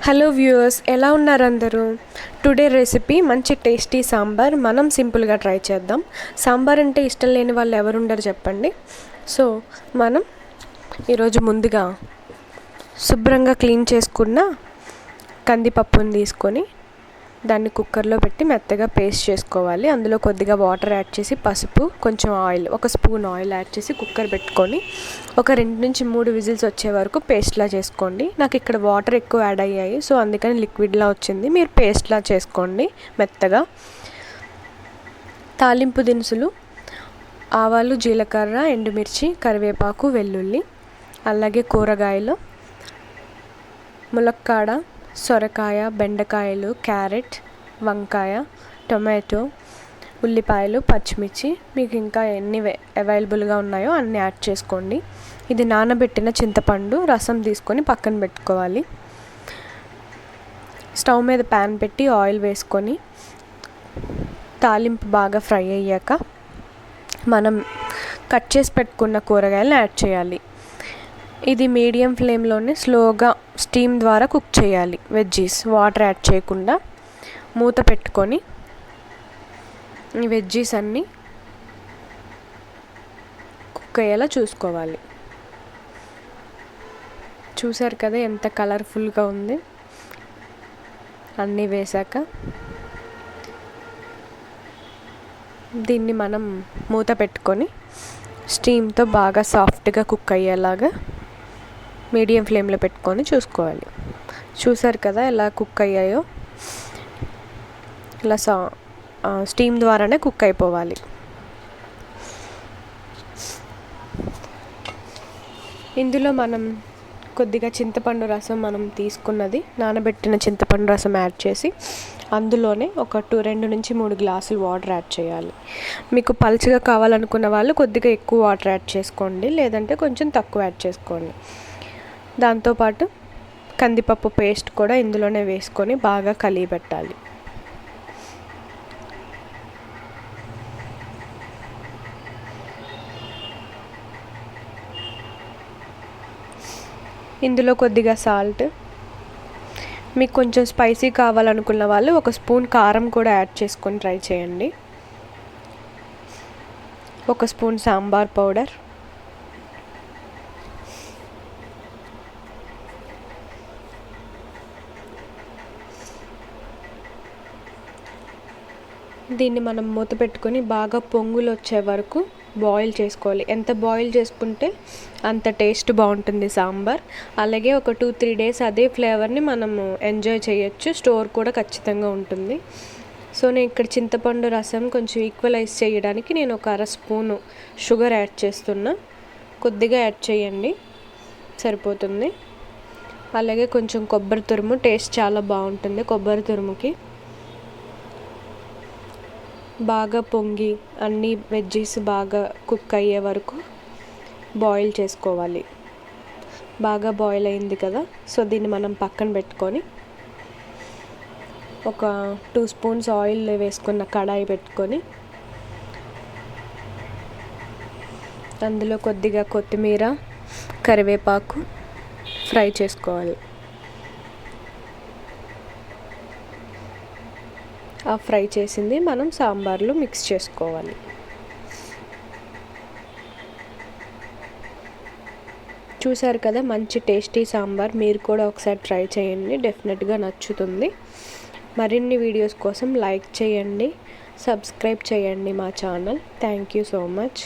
Hello viewers, ఎలా ఉన్నారు అందరూ? టుడే రెసిపీ మంచి టేస్టీ సాంబార్ మనం సింపుల్గా ట్రై చేద్దాం. సాంబార్ అంటే ఇష్టం లేని వాళ్ళు ఎవరు ఉండరు చెప్పండి. సో మనం ఈరోజు ముందుగా శుభ్రంగా క్లీన్ చేసుకున్న కందిపప్పుని తీసుకొని దాన్ని కుక్కర్లో పెట్టి మెత్తగా పేస్ట్ చేసుకోవాలి. అందులో కొద్దిగా వాటర్ యాడ్ చేసి పసుపు, కొంచెం ఆయిల్, ఒక స్పూన్ ఆయిల్ యాడ్ చేసి కుక్కర్ పెట్టుకొని ఒక 2 నుంచి 3 విజిల్స్ వచ్చే వరకు పేస్ట్లా చేసుకోండి. నాకు ఇక్కడ వాటర్ ఎక్కువ యాడ్ అయ్యాయి, సో అందుకని లిక్విడ్లా వచ్చింది. మీరు పేస్ట్లా చేసుకోండి మెత్తగా. తాలింపు దినుసులు ఆవాలు, జీలకర్ర, ఎండుమిర్చి, కరివేపాకు, వెల్లుల్లి, అలాగే కూరగాయలు ములక్కాడ, సొరకాయ, బెండకాయలు, క్యారెట్, వంకాయ, టొమాటో, ఉల్లిపాయలు, పచ్చిమిర్చి, మీకు ఇంకా ఎన్ని అవైలబుల్గా ఉన్నాయో అన్నీ యాడ్ చేసుకోండి. ఇది నానబెట్టిన చింతపండు రసం తీసుకొని పక్కన పెట్టుకోవాలి. స్టవ్ మీద ప్యాన్ పెట్టి ఆయిల్ వేసుకొని తాలింపు బాగా ఫ్రై అయ్యాక మనం కట్ చేసి పెట్టుకున్న కూరగాయలను యాడ్ చేయాలి. ఇది మీడియం ఫ్లేమ్లోనే స్లోగా స్టీమ్ ద్వారా కుక్ చేయాలి. వెజ్జీస్ వాటర్ యాడ్ చేయకుండా మూత పెట్టుకొని ఈ వెజ్జీస్ అన్నీ కుక్ అయ్యేలా చూసుకోవాలి. చూసారు కదా ఎంత కలర్ఫుల్గా ఉంది. అన్నీ వేసాక దీన్ని మనం మూత పెట్టుకొని స్టీమ్తో బాగా సాఫ్ట్గా కుక్ అయ్యేలాగా మీడియం ఫ్లేమ్లో పెట్టుకొని చూసుకోవాలి. చూసారు కదా ఎలా కుక్ అయ్యాయో. ఇలా స్టీమ్ ద్వారానే కుక్ అయిపోవాలి. ఇందులో మనం కొద్దిగా చింతపండు రసం మనం తీసుకున్నది నానబెట్టిన చింతపండు రసం యాడ్ చేసి అందులోనే ఒక 2 నుంచి 3 గ్లాసులు వాటర్ యాడ్ చేయాలి. మీకు పల్చగా కావాలనుకున్న వాళ్ళు కొద్దిగా ఎక్కువ వాటర్ యాడ్ చేసుకోండి, లేదంటే కొంచెం తక్కువ యాడ్ చేసుకోండి. దాంతోపాటు కందిపప్పు పేస్ట్ కూడా ఇందులోనే వేసుకొని బాగా కలియబెట్టాలి. ఇందులో కొద్దిగా సాల్ట్, మీకు కొంచెం స్పైసీ కావాలనుకున్న వాళ్ళు 1 స్పూన్ కారం కూడా యాడ్ చేసుకొని ట్రై చేయండి. 1 స్పూన్ సాంబార్ పౌడర్, దీన్ని మనం మూత పెట్టుకొని బాగా పొంగులు వచ్చే వరకు బాయిల్ చేసుకోవాలి. ఎంత బాయిల్ చేసుకుంటే అంత టేస్ట్ బాగుంటుంది సాంబార్. అలాగే ఒక 2-3 డేస్ అదే ఫ్లేవర్ని మనము ఎంజాయ్ చేయొచ్చు. స్టోర్ కూడా ఖచ్చితంగా ఉంటుంది. సో నేను ఇక్కడ చింతపండు రసం కొంచెం ఈక్వలైజ్ చేయడానికి నేను ఒక 1/2 స్పూను షుగర్ యాడ్ చేస్తున్నా. కొద్దిగా యాడ్ చేయండి, సరిపోతుంది. అలాగే కొంచెం కొబ్బరి తురుము, టేస్ట్ చాలా బాగుంటుంది కొబ్బరి తురుముకి. బాగా పొంగి అన్ని వెజ్జీస్ బాగా కుక్ అయ్యే వరకు బాయిల్ చేసుకోవాలి. బాగా బాయిల్ అయింది కదా, సో దీన్ని మనం పక్కన పెట్టుకొని ఒక 2 స్పూన్స్ ఆయిల్ వేసుకున్న కడాయి పెట్టుకొని అందులో కొద్దిగా కొత్తిమీర, కరివేపాకు ఫ్రై చేసుకోవాలి. ఆ ఫ్రై చేసింది మనం సాంబార్లో మిక్స్ చేసుకోవాలి. చూసారు కదా మంచి టేస్టీ సాంబార్. మీరు కూడా ఒకసారి ట్రై చేయండి, డెఫినెట్గా నచ్చుతుంది. మరిన్ని వీడియోస్ కోసం లైక్ చేయండి, సబ్స్క్రైబ్ చేయండి మా channel. Thank you so much.